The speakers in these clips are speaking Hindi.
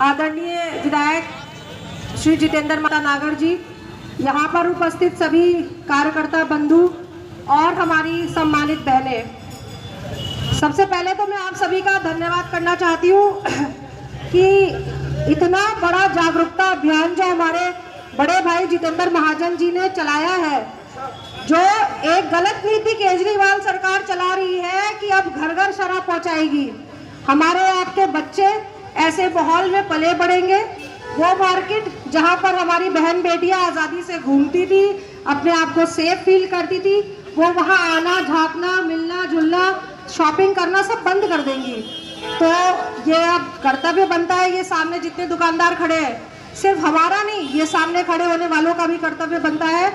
आदरणीय विधायक श्री जितेंद्र नागर जी, यहाँ पर उपस्थित सभी कार्यकर्ता बंधु और हमारी सम्मानित बहनें, सबसे पहले तो मैं आप सभी का धन्यवाद करना चाहती हूँ कि इतना बड़ा जागरूकता अभियान जो हमारे बड़े भाई जितेंद्र महाजन जी ने चलाया है, जो एक गलत नीति केजरीवाल सरकार चला रही है कि अब घर घर शराब पहुंचाएगी। हमारे आपके बच्चे ऐसे माहौल में पले बढ़ेंगे। वो मार्केट जहां पर हमारी बहन बेटियां आज़ादी से घूमती थी, अपने आप को सेफ फील करती थी, वो वहां आना, झांकना, मिलना जुलना, शॉपिंग करना सब बंद कर देंगी। तो ये अब कर्तव्य बनता है, ये सामने जितने दुकानदार खड़े हैं, सिर्फ हमारा नहीं, ये सामने खड़े होने वालों का भी कर्तव्य बनता है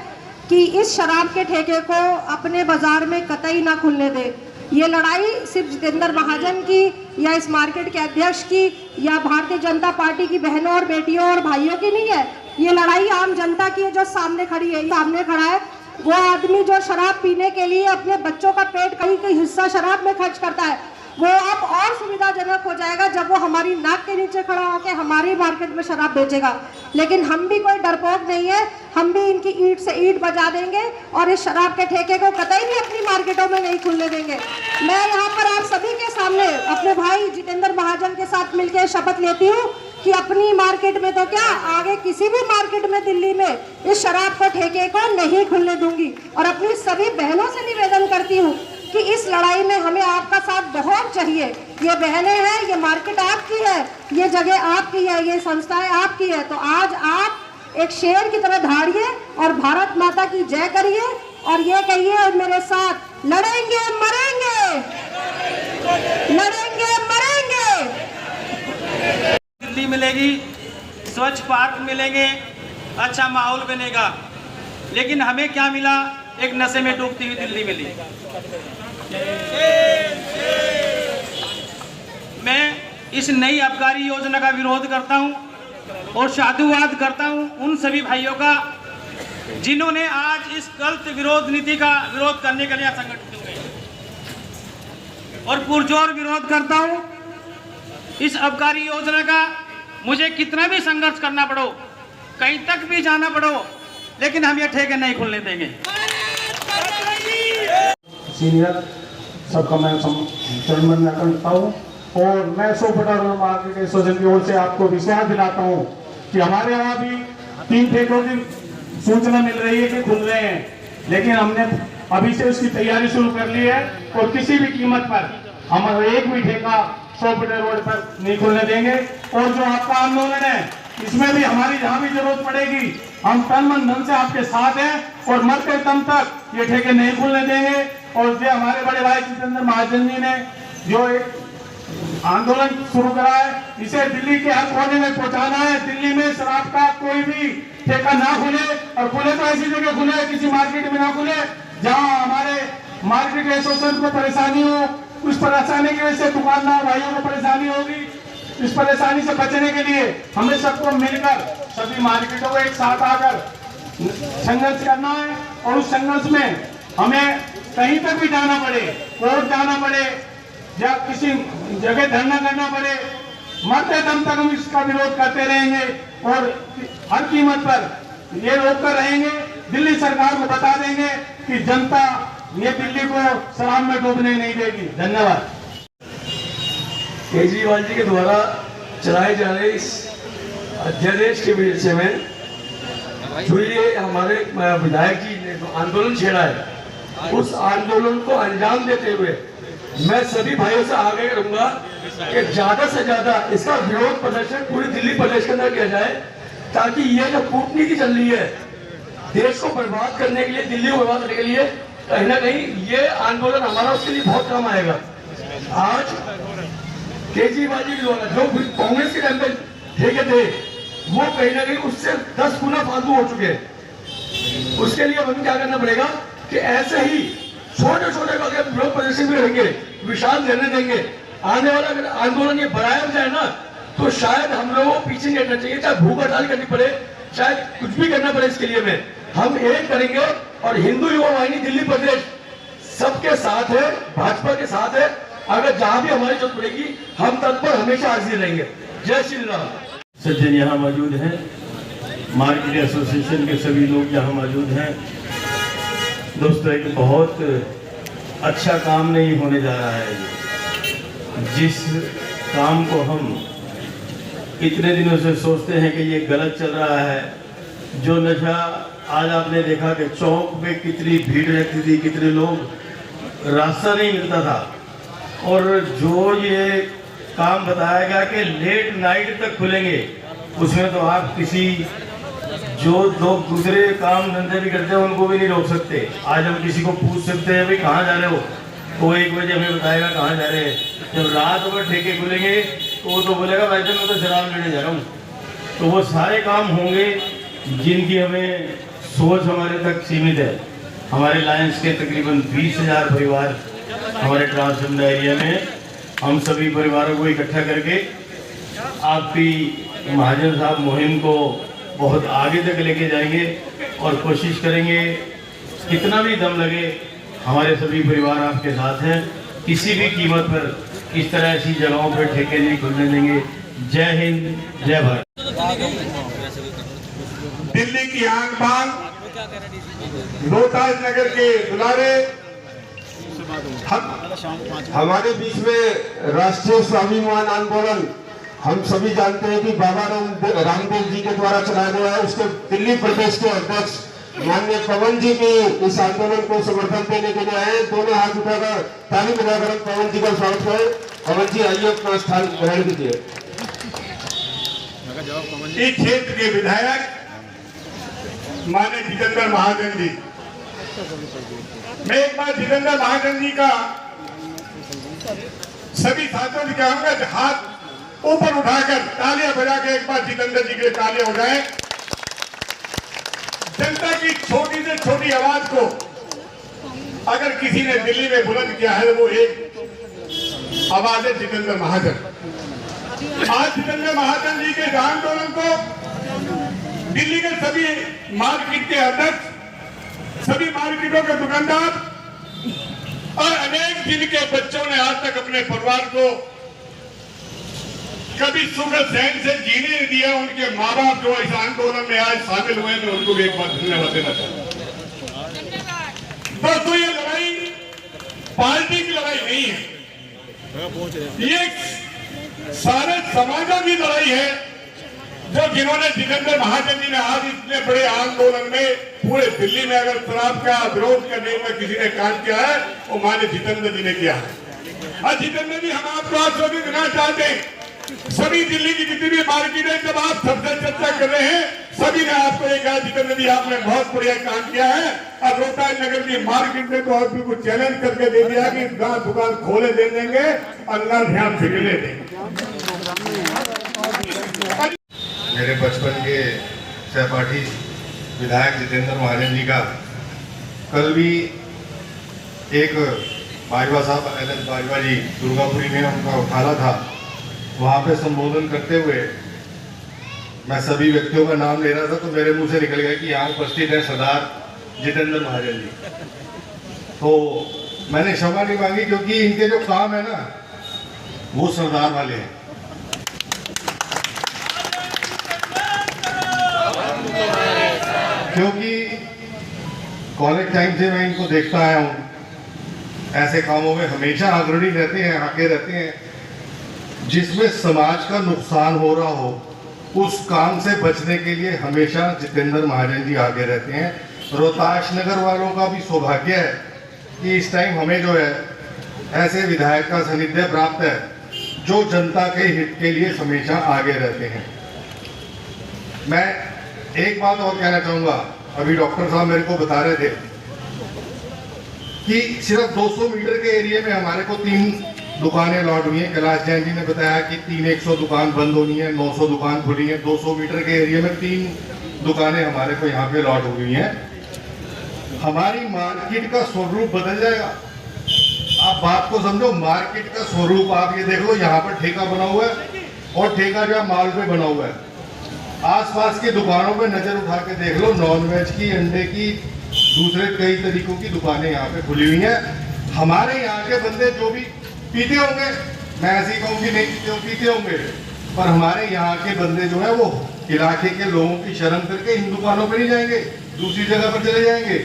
कि इस शराब के ठेके को अपने बाजार में कतई ना खुलने दे। ये लड़ाई सिर्फ जितेंद्र महाजन की या इस मार्केट के अध्यक्ष की या भारतीय जनता पार्टी की बहनों और बेटियों और भाइयों की नहीं है, ये लड़ाई आम जनता की है जो सामने खड़ी है। सामने खड़ा है वो आदमी जो शराब पीने के लिए अपने बच्चों का पेट कहीं हिस्सा शराब में खर्च करता है, वो अब और सुविधाजनक हो जाएगा जब वो हमारी नाक के नीचे खड़ा होकर हमारी मार्केट में शराब बेचेगा। लेकिन हम भी कोई डरपोक नहीं है, हम भी इनकी ईंट से ईंट बजा देंगे और इस शराब के ठेके को कतई भी अपनी मार्केटों में नहीं खुलने देंगे। मैं यहाँ पर आप सभी के सामने अपने भाई जितेंद्र महाजन के साथ मिलकर शपथ लेती हूँ कि अपनी मार्केट में तो क्या, आगे किसी भी मार्केट में दिल्ली में इस शराब के ठेके को नहीं खुलने दूंगी। और अपनी सभी बहनों से निवेदन करती हूँ कि इस लड़ाई में हमें आपका साथ बहुत चाहिए। ये बहनें हैं, ये मार्केट आपकी है, ये जगह आपकी है, ये संस्थाएं आपकी है। तो आज आप एक शेर की तरह धाड़िए और भारत माता की जय करिए और ये कहिए मेरे साथ, लड़ेंगे मरेंगे, लड़ेंगे मरेंगे। दिल्ली मिलेगी, स्वच्छ पार्क मिलेंगे, अच्छा माहौल बनेगा। लेकिन हमें क्या मिला? एक नशे में डूबती हुई दिल्ली मिली। मैं इस नई आबकारी योजना का विरोध करता हूं और साधुवाद करता हूं उन सभी भाइयों का जिन्होंने आज इस गलत विरोध नीति का विरोध करने के लिए संगठित हुए, और पुरजोर विरोध करता हूं इस आबकारी योजना का। मुझे कितना भी संघर्ष करना पड़ो, कहीं तक भी जाना पड़ो, लेकिन हम ये ठेके नहीं खुलने देंगे। सीनियर सबका मैं चरण करता हूँ और मैं सोपटर मार्केट एसोसिएशन की ओर से आपको विश्वास दिलाता हूँ कि हमारे यहाँ भी 3 ठेकों की सूचना मिल रही है कि खुल रहे हैं, लेकिन हमने अभी से उसकी तैयारी शुरू कर ली है और किसी भी कीमत पर हमारा एक भी ठेका सोपटर रोड पर नहीं खुलने देंगे। और जो आपका आंदोलन है, इसमें भी हमारी जहाँ भी जरूरत पड़ेगी, हम तन मन धन से आपके साथ हैं और मरते दम तक ये ठेके नहीं खुलने देंगे। और जो हमारे बड़े भाई जितेंद्र महाजन जी ने जो एक आंदोलन शुरू करा है, इसे दिल्ली के हर कोने में पहुंचाना है। दिल्ली में शराब का कोई भी ठेका ना खुले, और खुले तो ऐसी जगह खुले, किसी मार्केट में ना खुले जहां हमारे मार्केट एसोसिएशन को परेशानी हो। उस परेशानी की वजह से दुकानदार भाइयों को परेशानी होगी। इस परेशानी से बचने के लिए हमें सबको मिलकर सभी मार्केटों को एक साथ आकर संघर्ष करना है। और उस संघर्ष में हमें कहीं तक भी जाना पड़े, कोर्ट जाना पड़े या किसी जगह धरना करना पड़े, मरते दम तक हम इसका विरोध करते रहेंगे और हर कीमत पर ये रोक कर रहेंगे। दिल्ली सरकार को बता देंगे कि जनता ये दिल्ली को शराब में डूबने नहीं देगी। धन्यवाद। केजरीवाल जी के द्वारा चलाए जा रहे इस अध्यादेश के विषय में जो ये हमारे विधायक जी ने जो आंदोलन छेड़ा है, उस आंदोलन को अंजाम देते हुए मैं सभी भाइयों से आगे करूंगा कि ज्यादा से ज्यादा इसका विरोध प्रदर्शन पूरी दिल्ली प्रदेश के अंदर किया जाए, ताकि ये जो कूटनीति चल रही है देश को बर्बाद करने के लिए, दिल्ली को बर्बाद करने के लिए, कहीं ना कहीं ये आंदोलन हमारा उसके लिए बहुत काम आएगा। आज केजरीवाल जी द्वारा जो कांग्रेस के अंदर ठेके थे, वो कहीं ना कहीं उससे 10 गुना फालतू हो चुके हैं। उसके लिए हमें क्या करना पड़ेगा कि ऐसे ही छोटे छोटे अगर विरोध प्रदर्शन भी रहेंगे, विशाल निर्णय देंगे, आने वाला अगर आंदोलन ये बढ़ाया जाए ना, तो शायद हम लोगों को पीछे नहीं हटना चाहिए। चाहे भूख हड़ताल करनी पड़े, शायद कुछ भी करना पड़े, इसके लिए में हम एक करेंगे। और हिंदू युवा वाहिनी दिल्ली प्रदेश सबके साथ है, भाजपा के साथ है। अगर जहां भी हमारी जरूरत पड़ेगी, हम तत्पर हमेशा हाजिर रहेंगे। जय श्री राम। सज्जन यहाँ मौजूद हैं, मार्केट एसोसिएशन के सभी लोग यहाँ मौजूद हैं। दोस्तों, एक बहुत अच्छा काम नहीं होने जा रहा है। जिस काम को हम इतने दिनों से सोचते हैं कि ये गलत चल रहा है, जो नशा, आज आपने देखा कि चौक पे कितनी भीड़ रहती थी, कितने लोग, रास्ता नहीं मिलता था। और जो ये काम बताया गया कि लेट नाइट तक खुलेंगे, उसमें तो आप किसी जो लोग दूसरे काम धंधे भी करते हैं उनको भी नहीं रोक सकते। आज हम किसी को पूछ सकते हैं भाई कहाँ जा रहे हो, तो 1 बजे हमें बताएगा कहाँ जा रहे हैं। जब रात भर ठेके खुलेंगे तो वो तो बोलेगा भाई मैं तो शराब लेने जा रहा हूँ। तो वो सारे काम होंगे जिनकी हमें सोच हमारे तक सीमित है। हमारे लायंस के तकरीबन 20,000 परिवार हमारे ट्रांसजेंडर एरिया में, हम सभी परिवारों को इकट्ठा करके आपकी महाजन साहब मुहिम को बहुत आगे तक लेके जाएंगे और कोशिश करेंगे कितना भी दम लगे, हमारे सभी परिवार आपके साथ हैं। किसी भी कीमत पर इस तरह ऐसी जगहों पर ठेके नहीं खुलने देंगे। जय हिंद, जय भारत। दिल्ली की आन बान रोहतास नगर के दुलारे, हमारे बीच में राष्ट्रीय स्वाभिमान आंदोलन हम सभी जानते हैं कि बाबा रामदेव जी के द्वारा चलाया गया है। उसके दिल्ली प्रदेश के अध्यक्ष माननीय पवन जी भी इस आंदोलन को समर्थन देने के लिए आए। दोनों हाथ उठाकर ताली बजाकर पवन जी का स्वागत करें। पवन जी आइए, अपना स्थान ग्रहण कीजिए। इस क्षेत्र के विधायक माननीय जितेंद्र महाजन जी, मैं एक बार जितेंद्र महाजन जी का सभी साथियों से कहूंगा, हाथ ऊपर उठाकर तालियां बजा के एक बार जितेंद्र जी के लिए तालियां हो जाए। जनता की छोटी से छोटी आवाज को अगर किसी ने दिल्ली में बुलंद किया है, वो एक आवाज है जितेंद्र महाजन। आज जितेंद्र महाजन जी के आंदोलन को दिल्ली के सभी मार्केट के अध्यक्ष, सभी मार्केटों के दुकानदार और अनेक जिनके बच्चों ने आज तक अपने परिवार को कभी सुख चैन से जीने नहीं दिया, उनके माँ बाप जो इस आंदोलन में आज शामिल हुए, मैं उनको भी एक बार धन्यवाद देना चाहता हूं। दोस्तों, ये लड़ाई पार्टी की लड़ाई नहीं है, ये सारे समाजों की लड़ाई है। जो जिन्होंने जितेंद्र महाजन जी ने आज इतने बड़े आंदोलन में पूरे दिल्ली में अगर शराब का विरोध करने में किसी ने काम किया है, वो माननीय जितेंद्र जी ने किया है। और जितेंद्र जी, हम आपको आश्वस्त देना चाहते हैं, सभी दिल्ली की जितनी भी मार्केट है, जब आप सबसे चर्चा कर रहे हैं, सभी ने आपको ये कहा जितेंद्र जी आपने बहुत बढ़िया काम किया है। और रोहतास नगर की मार्केट में तो और भी कुछ चैलेंज करके दे दिया कि दुकान खोले दे देंगे और न ध्यान फिरने देंगे। मेरे बचपन के सहपाठी विधायक जितेंद्र महाजन जी का कल भी एक बाजवा साहब एल.एस. बाजवा जी दुर्गापुरी में उनका उठाला था, वहाँ पे संबोधन करते हुए मैं सभी व्यक्तियों का नाम ले रहा था, तो मेरे मुंह से निकल गया कि यहाँ उपस्थित है सरदार जितेंद्र महाजन जी। तो मैंने क्षमा नहीं मांगी, क्योंकि इनके जो काम है ना, वो सरदार वाले हैं। क्योंकि कॉलेज टाइम से मैं इनको देखता आया हूँ, ऐसे कामों में हमेशा अग्रणी रहते हैं, आगे रहते हैं। जिसमें समाज का नुकसान हो रहा हो, उस काम से बचने के लिए हमेशा जितेंद्र महाजन जी आगे रहते हैं। रोहतास नगर वालों का भी सौभाग्य है कि इस टाइम हमें जो है ऐसे विधायक का सानिध्य प्राप्त है, जो जनता के हित के लिए हमेशा आगे रहते हैं। मैं एक बात और कहना चाहूँगा, अभी डॉक्टर साहब मेरे को बता रहे थे कि सिर्फ 200 मीटर के एरिया में हमारे को 3 दुकानें अलॉट हुई हैं। कैलाश जैन जी ने बताया कि 300 दुकान बंद होनी है, 900 दुकान खुली है। 200 मीटर के एरिया में 3 दुकानें हमारे को यहाँ पे अलॉट हुई हैं। हमारी मार्केट का स्वरूप बदल जाएगा। आप बात को समझो, मार्केट का स्वरूप आप ये देख लो, यहाँ पर ठेका बना हुआ है और ठेका जो माल पे बना हुआ है। आसपास की दुकानों पे नजर उठा के देख लो, नॉनवेज की, अंडे की, दूसरे कई तरीकों की दुकानें यहाँ पे खुली हुई हैं। हमारे यहाँ के बंदे जो भी पीते होंगे, मैं ऐसे ही कहूँ कि नहीं पीते होंगे, पर हमारे यहाँ के बंदे जो है वो इलाके के लोगों की शर्म करके इन दुकानों पे नहीं जाएंगे, दूसरी जगह पर चले जाएंगे।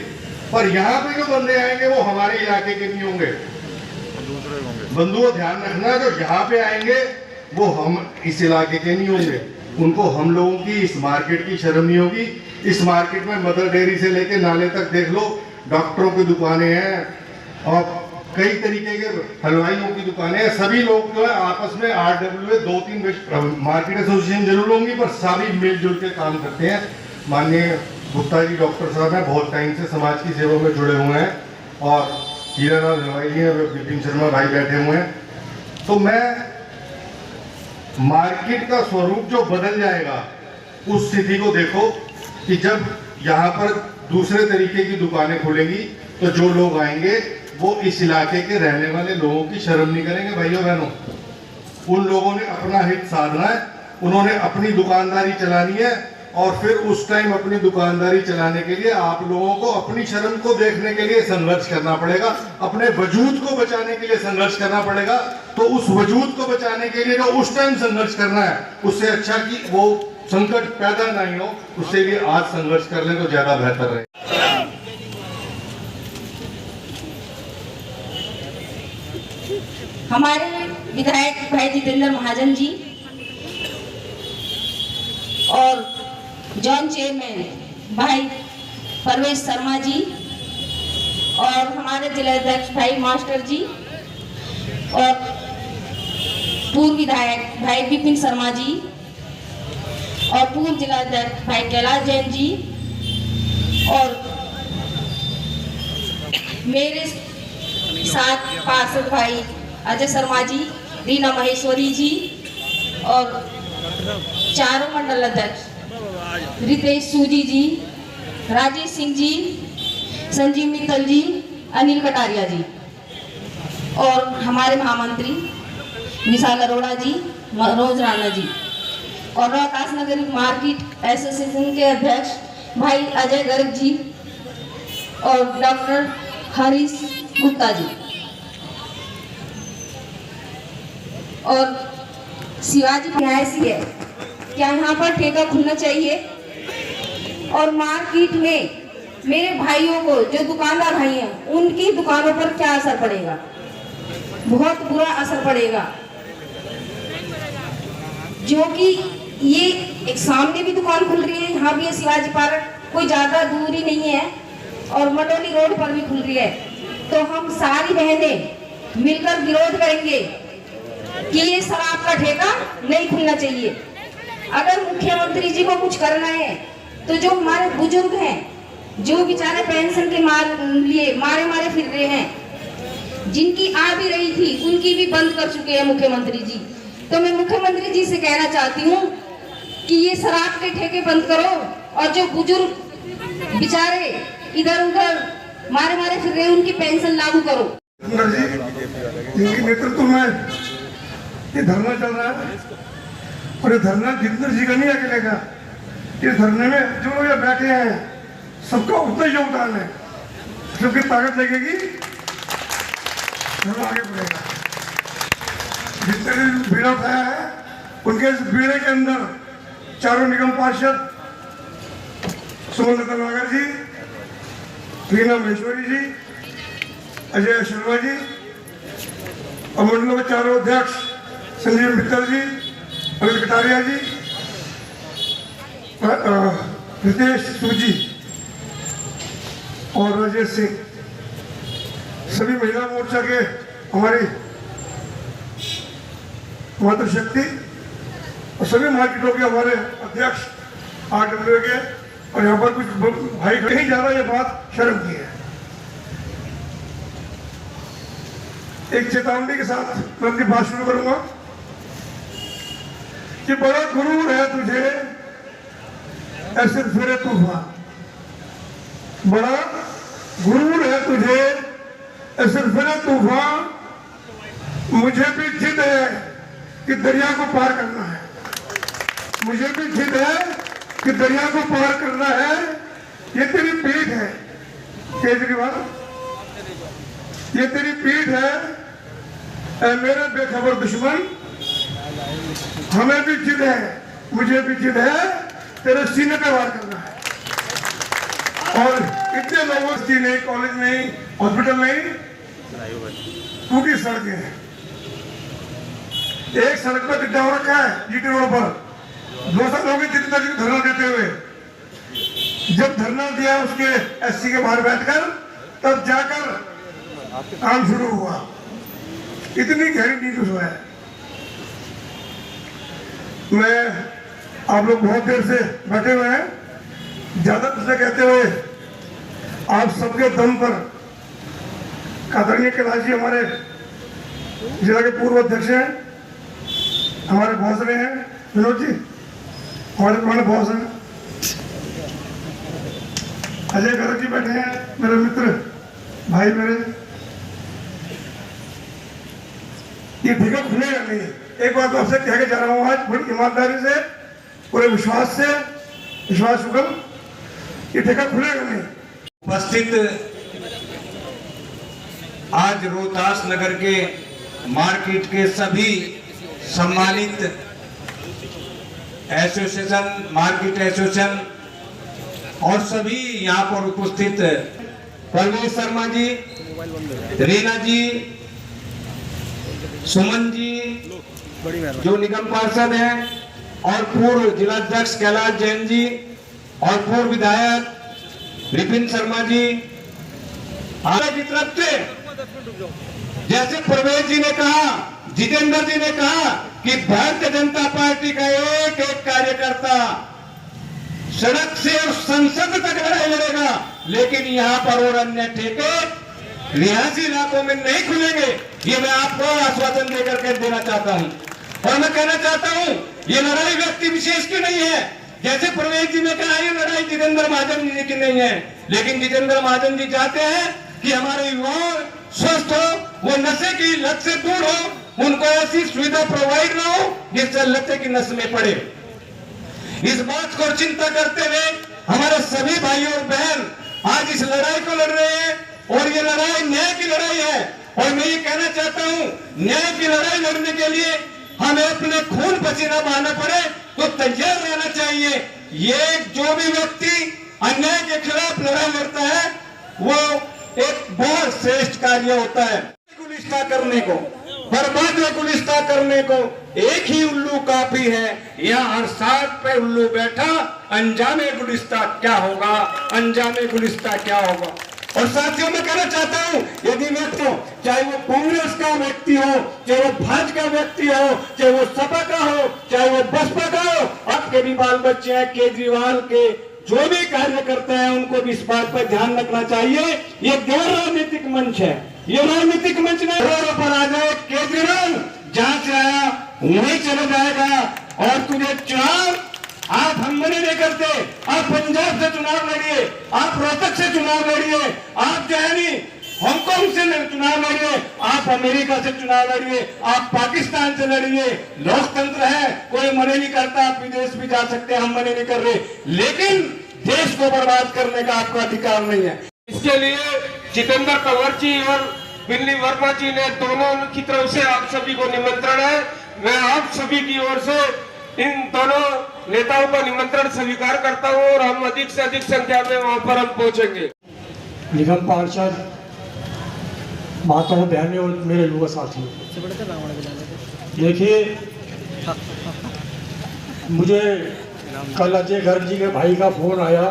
पर यहाँ पे जो बंदे आएंगे वो हमारे इलाके के नहीं होंगे। बंधुओं ध्यान रखना, जो यहाँ पे आएंगे वो हम इस इलाके के नहीं होंगे। उनको हम लोगों की इस मार्केट की शर्म नहीं होगी। इस मार्केट में मदर डेयरी से लेके नाले तक देख लो, डॉक्टरों की दुकानें हैं और कई तरीके के हलवाइयों की दुकानें हैं। सभी लोग जो है आपस में RWA 2-3 मार्केट एसोसिएशन जरूर होंगी, पर सभी मिलजुल के काम करते हैं। माननीय गुप्ता जी डॉक्टर साहब हैं, बहुत टाइम से समाज की सेवा में जुड़े हुए हैं, और हीरालाल हलवाई जी हैं, विपिन शर्मा भाई बैठे हुए हैं। तो मैं मार्केट का स्वरूप जो बदल जाएगा उस स्थिति को देखो कि जब यहाँ पर दूसरे तरीके की दुकानें खुलेंगी तो जो लोग आएंगे वो इस इलाके के रहने वाले लोगों की शर्म नहीं करेंगे। भाइयों बहनों, उन लोगों ने अपना हित साधना है, उन्होंने अपनी दुकानदारी चलानी है, और फिर उस टाइम अपनी दुकानदारी चलाने के लिए आप लोगों को अपनी शर्म को देखने के लिए संघर्ष करना पड़ेगा, अपने वजूद को बचाने के लिए संघर्ष करना पड़ेगा। तो उस वजूद को बचाने के लिए जो उस टाइम संघर्ष करना है, उससे अच्छा कि वो संकट पैदा नहीं हो, उससे भी आज संघर्ष कर लें तो ज्यादा बेहतर रहे। हमारे विधायक भाई जितेंद्र महाजन जी और जॉन चेयरमैन भाई परवेश शर्मा जी और हमारे जिलाध्यक्ष भाई मास्टर जी और पूर्व विधायक भाई विपिन शर्मा जी और पूर्व जिलाध्यक्ष भाई कैलाश जैन जी और मेरे साथ पार्षद भाई अजय शर्मा जी, रीना महेश्वरी जी और चारों मंडल अध्यक्ष रितेश सूजी जी, राजेश सिंह जी, संजीव मित्तल जी, अनिल कटारिया जी और हमारे महामंत्री विशाल अरोड़ा जी, मनोज राणा जी और रोहतास नगर मार्केट एसोसिएशन के अध्यक्ष भाई अजय गर्ग जी और डॉक्टर हरीश गुप्ता जी और शिवाजी न्यासी है, क्या यहाँ पर ठेका खुलना चाहिए? और मार्केट में मेरे भाइयों को जो दुकानदार भाई हैं उनकी दुकानों पर क्या असर पड़ेगा? बहुत बुरा असर पड़ेगा, जो कि ये एक सामने भी दुकान खुल रही है, यहाँ भी है शिवाजी पार्क, कोई ज्यादा दूरी नहीं है और मटोली रोड पर भी खुल रही है। तो हम सारी बहनें मिलकर विरोध करेंगे कि ये शराब का ठेका नहीं खुलना चाहिए। अगर मुख्यमंत्री जी को कुछ करना है तो जो हमारे बुजुर्ग हैं, जो बेचारे पेंशन के लिए मारे फिर रहे हैं, जिनकी आ भी रही थी उनकी भी बंद कर चुके हैं मुख्यमंत्री जी। तो मैं मुख्यमंत्री जी से कहना चाहती हूँ कि ये शराब के ठेके बंद करो और जो बुजुर्ग बेचारे इधर उधर मारे फिर रहे उनकी पेंशन लागू करो। इनके नेतृत्व में ये धरना चल रहा है और ये धरना जितेंद्र जी का नहीं अकेले का, ये धरने में जो लोग बैठे हैं सबका उतना योगदान है। सबकी ताकत लगेगी, धरना आगे बढ़ेगा। जितने भी भीड़ उठाया है उनके इस भीड़ के अंदर चारों निगम पार्षद सुमन नागर जी, रीना महेश्वरी जी, अजय शर्मा जी और मंडलों के चारों अध्यक्ष संजीव मित्तल जी, अनिल कटारिया जी, रितेश सूजी और राजेश सिंह, सभी महिला मोर्चा के हमारी मातृशक्ति और सभी मार्केटों के हमारे अध्यक्ष RWA के, और यहाँ पर कुछ भाई कहीं जा रहा है, ये बात शर्म की है। एक चेतावनी के साथ मैं अपनी बात शुरू करूंगा कि बड़ा गुरूर है तुझे ऐसे फिरे तूफान, बड़ा गुरूर है तुझे ऐसे फिरे तूफान, मुझे भी जिद है कि दरिया को पार करना है, मुझे भी जिद है कि दरिया को पार करना है। ये तेरी पीठ है केजरीवाल, ये तेरी पीठ है ऐ मेरे बेखबर दुश्मन, हमें भी जिद है, मुझे भी जिद है, तेरे सीने पे वार करना है। और इतने लोगों की नहीं, कॉलेज नहीं, हॉस्पिटल नहीं, टूटी सड़कें हैं। एक सड़क पर गड्ढा हो रखा है जीटी रोड पर, 2 साल हो गए जितना धरना देते हुए। जब धरना दिया उसके एससी के बाहर बैठकर, तब जाकर काम शुरू हुआ। इतनी गहरी नींद उसमें है। मैं, आप लोग बहुत देर से बैठे हुए हैं, ज्यादा कुछ कहते हुए आप सबके दम पर आदरणीय कैलाश जी हमारे जिला के पूर्व अध्यक्ष हैं, हमारे बॉस रहे हैं, विनोद जी हमारे पुराने बॉस हैं, अजय गर्ग जी बैठे हैं, मेरे मित्र भाई मेरे। ये ठेका खुलेगा नहीं। एक बात आपसे कह के जा रहा हूँ आज बड़ी ईमानदारी से, पूरे विश्वास से, विश्वास शुक्र, ये ठेका खुलेगा नहीं। उपस्थित आज रोहतास नगर के मार्केट के सभी सम्मानित एसोसिएशन, मार्केट एसोसिएशन और सभी यहाँ पर उपस्थित परवेश शर्मा जी, रीना जी, सुमन जी जो निगम पार्षद हैं, और पूर्व जिलाध्यक्ष कैलाश जैन जी, और पूर्व विधायक विपिन शर्मा जी की तरफ से, जैसे प्रवेश जी ने कहा, जितेंद्र जी ने कहा कि भारतीय जनता पार्टी का एक एक कार्यकर्ता सड़क से और संसद तक लड़ाई लड़ेगा, लेकिन यहाँ पर और अन्य ठेके रिहायशी इलाकों में नहीं खुलेंगे। ये मैं आपको आश्वासन देकर के देना चाहता हूँ। और मैं कहना चाहता हूँ, ये लड़ाई व्यक्ति विशेष की नहीं है। जैसे प्रवेश जी ने कहा, ये लड़ाई जितेंद्र महाजन जी की नहीं है, लेकिन जितेंद्र महाजन जी चाहते हैं कि हमारे युवा स्वस्थ हो, वो नशे की लत से दूर हो, उनको ऐसी सुविधा प्रोवाइड ना हो जिससे लत की नस में पड़े। इस बात को चिंता करते हुए हमारे सभी भाई और बहन आज इस लड़ाई को लड़ रहे हैं, और ये लड़ाई न्याय की लड़ाई है। और मैं ये कहना चाहता हूँ, न्याय की लड़ाई लड़ने के लिए हमें अपने खून पसीना बहाना पड़े तो तैयार रहना चाहिए। ये जो भी व्यक्ति अन्याय के खिलाफ लड़ाई लड़ता है, वो एक बहुत श्रेष्ठ कार्य होता है। गुलिस्ता करने को, बर्बाद गुलिस्ता करने को एक ही उल्लू काफी है। यहाँ हर साथ पे उल्लू बैठा, अंजामे गुलिस्ता क्या होगा, अंजामे गुलिस्ता क्या होगा। और साथियों मैं कहना चाहता हूँ, यदि व्यक्ति हो, चाहे वो कांग्रेस का व्यक्ति हो, चाहे वो भाजपा का व्यक्ति हो, चाहे वो सपा का हो, चाहे वो बसपा का हो, आपके भी बाल बच्चे हैं, केजरीवाल के जो भी कार्यकर्ता है, उनको भी इस बात पर ध्यान रखना चाहिए। ये गैर राजनीतिक मंच है, ये राजनीतिक मंच में रोड पर आ जाए केजरीवाल, जहां से आया वहीं चला जाएगा। और तुझे चुनाव आप हम मना नहीं करते, आप पंजाब से चुनाव लड़िए, आप रोहतक से चुनाव लड़िए, आप जो है नहीं हांगकांग से चुनाव लड़िए, आप अमेरिका से चुनाव लड़िए, आप पाकिस्तान से लड़िए। लोकतंत्र है, कोई मना नहीं करता, आप विदेश भी जा सकते हैं, हम मना नहीं कर रहे, लेकिन देश को बर्बाद करने का आपका अधिकार नहीं है। इसके लिए जितेंद्र कंवर जी और बिल्ली वर्मा जी ने दोनों की तरफ से आप सभी को निमंत्रण है। मैं आप सभी की ओर से इन दोनों नेताओं का निमंत्रण स्वीकार करता हूं, और हम अधिक से अधिक संख्या में वहां पर हम पहुंचेंगे। निगम पार्षद, माताओं, बहनें और मेरे युवा साथियों, देखिए मुझे कल अजय गर्ग जी के भाई का फोन आया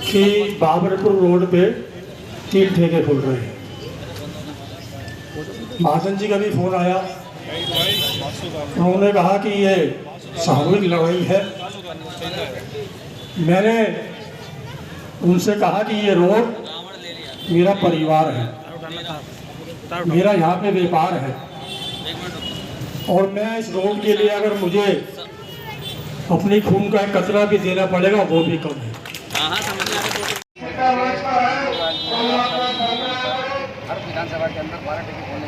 कि बाबरपुर रोड पे 3 ठेके खुल रहे हैं। महाजन जी का भी फोन आया, उन्होंने कहा कि ये सामूहिक लड़ाई है। मैंने उनसे कहा कि ये रोड मेरा परिवार है, मेरा यहाँ पे व्यापार है, और मैं इस रोड के लिए अगर मुझे अपनी खून का एक कतरा भी देना पड़ेगा वो भी कम है। विधानसभा के अंदर 12 टिकट होने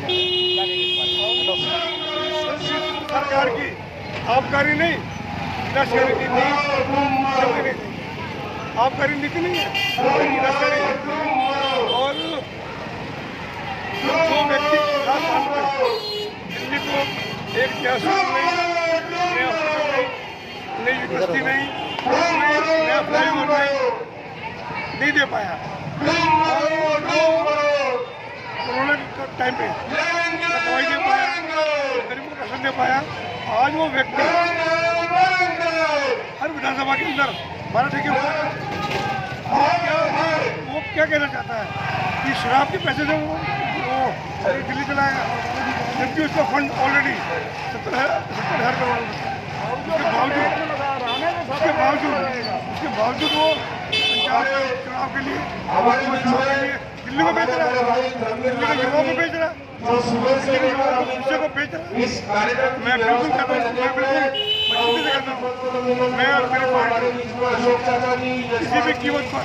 सरकार की आबकारी नहीं, लश्करी नीति नहीं, आबकारी नीति नहीं है, लश्करी और जो व्यक्ति दिल्ली को एक जासूस नहीं नया हॉस्पिटल नहीं, नई यूनिवर्सिटी नहीं, नया फ्लाईओवर नहीं दे पाया। कोरोना के टाइम पे दवाई दे पाया, गरीबों को राशन दे पाया। आज वो व्यक्ति हर विधानसभा के अंदर 12 ठेके वो क्या कहना चाहता है कि शराब के पैसे से वो दिल्ली चलाएगा, जबकि उसका फंड ऑलरेडी 70,000 करोड़। उसके बावजूद वो चुनाव के लिए दिल्ली को बेच रहा है, दिल्ली के युवाओं को बेच रहा है, दिल्ली के युवाओं को भविष्य को बेच रहा है। मैं बिल्कुल कहता हूँ, मैं बिल्कुल मजबूती से कहता हूँ, मैं और मेरी पार्टी किसी भी कीमत पर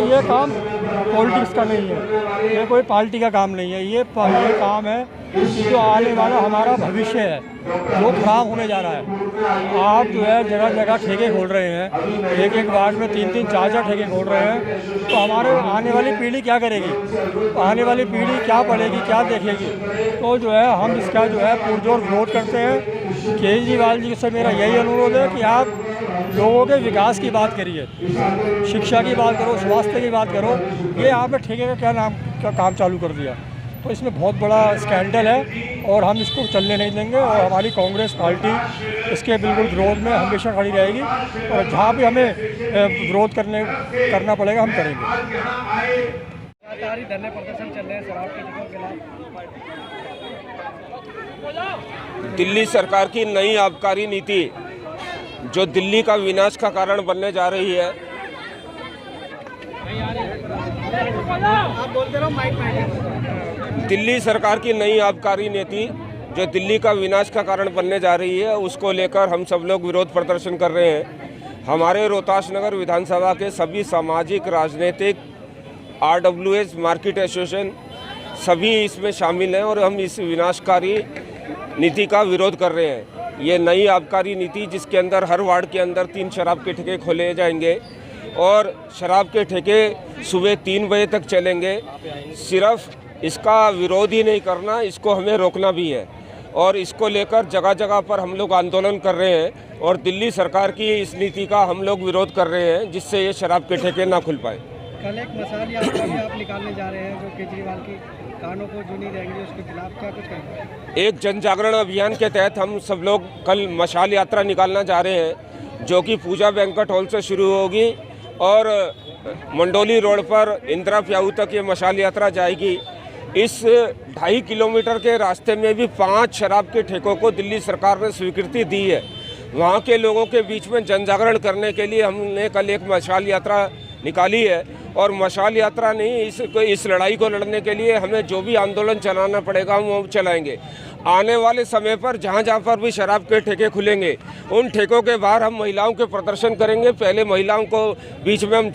ये काम पॉलिटिक्स का नहीं है, ये कोई पार्टी का काम नहीं है, ये काम है जो आने वाला हमारा भविष्य है वो खराब होने जा रहा है। आप जो है जगह जगह ठेके खोल रहे हैं, एक एक वार्ड में 3-3, 4-4 ठेके खोल रहे हैं, तो हमारे आने वाली पीढ़ी क्या करेगी, आने वाली पीढ़ी क्या पढ़ेगी, क्या देखेगी। तो जो है हम इसका जो है पुरजोर विरोध करते हैं। केजरीवाल जी से मेरा यही अनुरोध है कि आप लोगों के विकास की बात करिए, शिक्षा की बात करो, स्वास्थ्य की बात करो। ये आपने ठेके का क्या नाम का काम चालू कर दिया, तो इसमें बहुत बड़ा स्कैंडल है और हम इसको चलने नहीं देंगे। और हमारी कांग्रेस पार्टी इसके बिल्कुल विरोध में हमेशा खड़ी रहेगी और जहाँ भी हमें विरोध करना पड़ेगा हम करेंगे। धरने प्रदर्शन चल रहे हैं शराब के ठेकों के खिलाफ। दिल्ली सरकार की नई आबकारी नीति जो दिल्ली का विनाश का कारण बनने जा रही है, दिल्ली सरकार की नई आबकारी नीति जो दिल्ली का विनाश का कारण बनने जा रही है, उसको लेकर हम सब लोग विरोध प्रदर्शन कर रहे हैं। हमारे रोहतास नगर विधानसभा के सभी सामाजिक, राजनीतिक, RWS, मार्केट एसोसिएशन सभी इसमें शामिल हैं और हम इस विनाशकारी नीति का विरोध कर रहे हैं। ये नई आबकारी नीति जिसके अंदर हर वार्ड के अंदर 3 शराब के ठेके खोले जाएंगे और शराब के ठेके सुबह 3 बजे तक चलेंगे। सिर्फ इसका विरोध ही नहीं करना, इसको हमें रोकना भी है और इसको लेकर जगह जगह पर हम लोग आंदोलन कर रहे हैं और दिल्ली सरकार की इस नीति का हम लोग विरोध कर रहे हैं जिससे ये शराब के ठेके ना खुल पाए। कल एक मसाल यात्रा भी आप निकालने जा रहे हैं जो केजरीवाल की कानों को जो नहीं रहेंगे उसके खिलाफ, क्या कुछ कहेंगे? एक जन जागरण अभियान के तहत हम सब लोग कल मशाल यात्रा निकालना जा रहे हैं जो कि पूजा बैंक्वेट हॉल से शुरू होगी और मंडोली रोड पर इंदिरा प्याऊ तक ये मशाल यात्रा जाएगी। इस 2.5 किलोमीटर के रास्ते में भी 5 शराब के ठेकों को दिल्ली सरकार ने स्वीकृति दी है। वहाँ के लोगों के बीच में जन जागरण करने के लिए हमने कल एक मशाल यात्रा निकाली है और मशाल यात्रा नहीं, इस लड़ाई को लड़ने के लिए हमें जो भी आंदोलन चलाना पड़ेगा हम वो चलाएंगे। आने वाले समय पर जहाँ जहाँ पर भी शराब के ठेके खुलेंगे उन ठेकों के बाहर हम महिलाओं के प्रदर्शन करेंगे। पहले महिलाओं को बीच में हम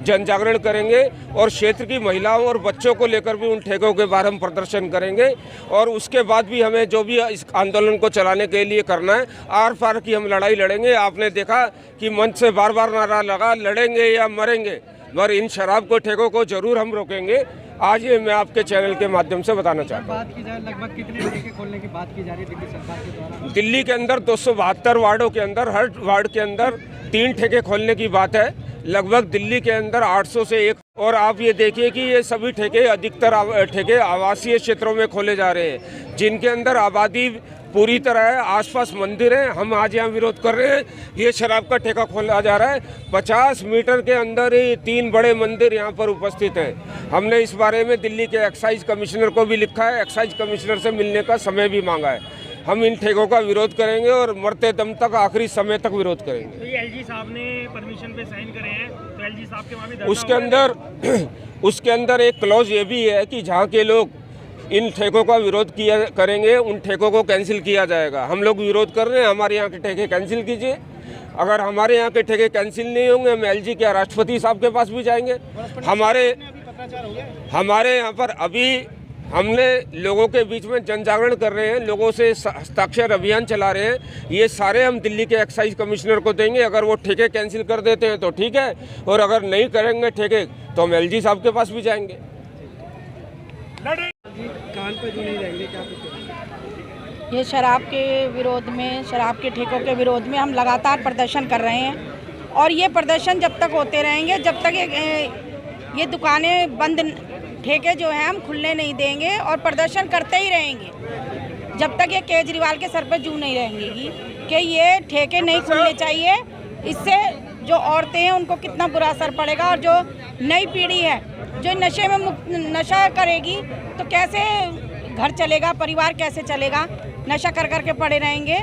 जन जागरण करेंगे और क्षेत्र की महिलाओं और बच्चों को लेकर भी उन ठेकों के बाहर हम प्रदर्शन करेंगे और उसके बाद भी हमें जो भी इस आंदोलन को चलाने के लिए करना है, आर पार की हम लड़ाई लड़ेंगे। आपने देखा कि मंच से बार बार नारा लगा, लड़ेंगे या मरेंगे, मगर इन शराब को ठेकों को जरूर हम रोकेंगे। आज ये मैं आपके चैनल के माध्यम से बताना चाहता हूँ। बात की जाए लगभग कितने ठेके खोलने की बात की जा रही है दिल्ली सरकार के द्वारा? दिल्ली के अंदर 272 वार्डों के अंदर हर वार्ड के अंदर 3 ठेके खोलने की बात है। लगभग दिल्ली के अंदर 800 से 1। और आप ये देखिए कि ये सभी ठेके अधिकतर ठेके आवासीय क्षेत्रों में खोले जा रहे हैं जिनके अंदर आबादी पूरी तरह है, आसपास मंदिर हैं। हम आज यहाँ विरोध कर रहे हैं, ये शराब का ठेका खोला जा रहा है। 50 मीटर के अंदर ही 3 बड़े मंदिर यहाँ पर उपस्थित हैं। हमने इस बारे में दिल्ली के एक्साइज कमिश्नर को भी लिखा है, एक्साइज कमिश्नर से मिलने का समय भी मांगा है। हम इन ठेकों का विरोध करेंगे और मरते दम तक, आखिरी समय तक विरोध करेंगे। तो ये LG साहब ने परमिशन पे साइन करे हैं, तो LG साहब के वहाँ भी उसके अंदर एक क्लॉज ये भी है कि जहाँ के लोग इन ठेकों का विरोध करेंगे उन ठेकों को कैंसिल किया जाएगा। हम लोग विरोध कर रहे हैं, हमारे यहाँ के ठेके कैंसिल कीजिए। अगर हमारे यहाँ के ठेके कैंसिल नहीं होंगे, हम LG के राष्ट्रपति साहब के पास भी जाएंगे। हमारे यहाँ पर अभी हमने लोगों के बीच में जन जागरण कर रहे हैं, लोगों से हस्ताक्षर अभियान चला रहे हैं। ये सारे हम दिल्ली के एक्साइज कमिश्नर को देंगे। अगर वो ठेके कैंसिल कर देते हैं तो ठीक है, और अगर नहीं करेंगे ठेके तो हम LG साहब के पास भी जाएंगे। कानपुर जो नहीं रहेंगे, क्या कुछ ये शराब के विरोध में, शराब के ठेकों के विरोध में हम लगातार प्रदर्शन कर रहे हैं, और ये प्रदर्शन जब तक होते रहेंगे, जब तक ये दुकानें बंद, ठेके जो हैं हम खुलने नहीं देंगे और प्रदर्शन करते ही रहेंगे जब तक ये केजरीवाल के सर पे जू नहीं रहेंगी कि ये ठेके नहीं खुलने चाहिए। इससे जो औरतें हैं उनको कितना बुरा असर पड़ेगा, और जो नई पीढ़ी है जो नशे में नशा करेगी तो कैसे घर चलेगा, परिवार कैसे चलेगा, नशा कर कर के पड़े रहेंगे।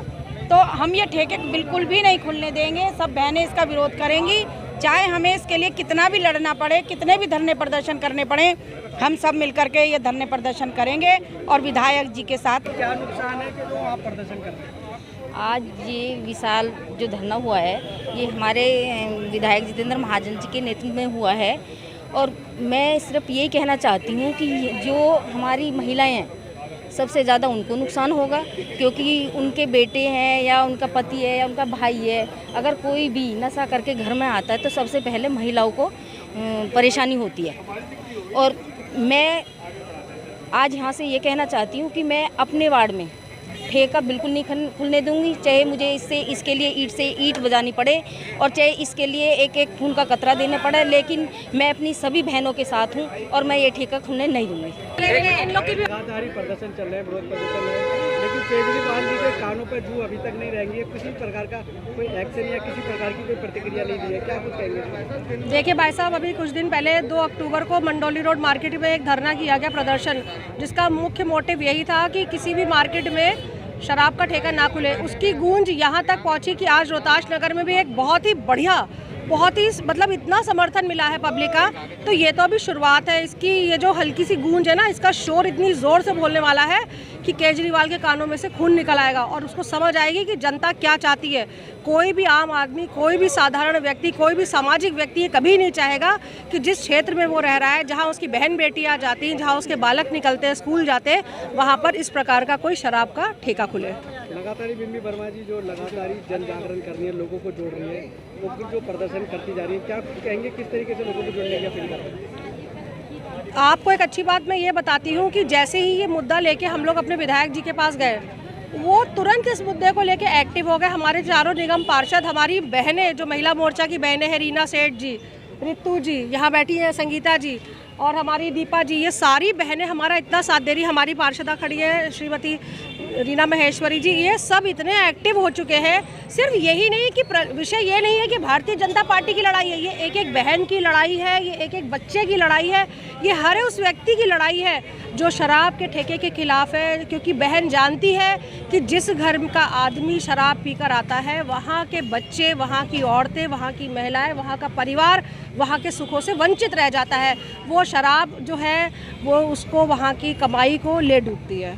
तो हम ये ठेके बिल्कुल भी नहीं खुलने देंगे। सब बहनें इसका विरोध करेंगी, चाहे हमें इसके लिए कितना भी लड़ना पड़े, कितने भी धरने प्रदर्शन करने पड़े, हम सब मिलकर के ये धरने प्रदर्शन करेंगे और विधायक जी के साथ। क्या नुकसान है कि जो आप प्रदर्शन कर रहे हैं? आज ये विशाल जो धरना हुआ है ये हमारे विधायक जितेंद्र महाजन जी के नेतृत्व में हुआ है, और मैं सिर्फ यही कहना चाहती हूँ कि जो हमारी महिलाएं हैं सबसे ज़्यादा उनको नुकसान होगा, क्योंकि उनके बेटे हैं या उनका पति है या उनका भाई है, अगर कोई भी नशा करके घर में आता है तो सबसे पहले महिलाओं को परेशानी होती है। और मैं आज यहाँ से ये कहना चाहती हूँ कि मैं अपने वार्ड में ठेका बिल्कुल नहीं खुलने दूंगी, चाहे मुझे इसके लिए ईंट से ईंट बजानी पड़े और चाहे इसके लिए एक एक खून का कतरा देना पड़े, लेकिन मैं अपनी सभी बहनों के साथ हूँ और मैं ये ठेका खुलने नहीं दूंगी। इन लोग की भी लगातार प्रदर्शन चल रहे हैं, विरोध प्रदर्शन है, लेकिन केजरीवाल जी के कानों पर जू अभी तक नहीं रहेंगी। किसी प्रकार का कोई एक्शन या किसी प्रकार की कोई प्रतिक्रिया नहीं दी है, क्या कुछ कहेंगे? देखिए भाई साहब, अभी कुछ दिन पहले 2 अक्टूबर को मंडोली रोड मार्केट में एक धरना किया गया, प्रदर्शन, जिसका मुख्य मोटिव यही था कि किसी भी मार्केट में शराब का ठेका ना खुले। उसकी गूंज यहाँ तक पहुँची कि आज रोहतास नगर में भी एक बहुत ही बढ़िया, बहुत ही मतलब इतना समर्थन मिला है पब्लिक का। तो ये तो अभी शुरुआत है इसकी। ये जो हल्की सी गूंज है ना, इसका शोर इतनी ज़ोर से बोलने वाला है कि केजरीवाल के कानों में से खून निकल आएगा और उसको समझ आएगी कि जनता क्या चाहती है। कोई भी आम आदमी, कोई भी साधारण व्यक्ति, कोई भी सामाजिक व्यक्ति ये कभी नहीं चाहेगा कि जिस क्षेत्र में वो रह रहा है, जहाँ उसकी बहन बेटियाँ जाती हैं, जहाँ उसके बालक निकलते हैं, स्कूल जाते हैं, वहाँ पर इस प्रकार का कोई शराब का ठेका खुले। लगातार बिम्बी वर्मा जी जो लगातार जन जागरण कर रही है, लोगों को जोड़ रही है, वो जो प्रदर्शन करती जा रही है, क्या कहेंगे किस तरीके से लोगों को जोड़ने की अपील कर रहे हैं? आपको एक अच्छी बात मैं ये बताती हूँ कि जैसे ही ये मुद्दा लेके हम लोग अपने विधायक जी के पास गए, वो तुरंत इस मुद्दे को लेके एक्टिव हो गए। हमारे चारों निगम पार्षद, हमारी बहनें जो महिला मोर्चा की बहनें हैं, रीना सेठ जी, रितु जी, यहाँ बैठी हैं संगीता जी और हमारी दीपा जी, ये सारी बहनें हमारा इतना साथ दे रही। हमारी पार्षदा खड़ी है श्रीमती रीना महेश्वरी जी, ये सब इतने एक्टिव हो चुके हैं। सिर्फ यही नहीं कि विषय ये नहीं है कि भारतीय जनता पार्टी की लड़ाई है, ये एक एक बहन की लड़ाई है, ये एक एक बच्चे की लड़ाई है, ये हर उस व्यक्ति की लड़ाई है जो शराब के ठेके के खिलाफ है। क्योंकि बहन जानती है कि जिस घर का आदमी शराब पीकर आता है, वहाँ के बच्चे, वहाँ की औरतें, वहाँ की महिलाएं, वहाँ का परिवार वहाँ के सुखों से वंचित रह जाता है। वो शराब जो है वो उसको, वहाँ की कमाई को ले डूबती है।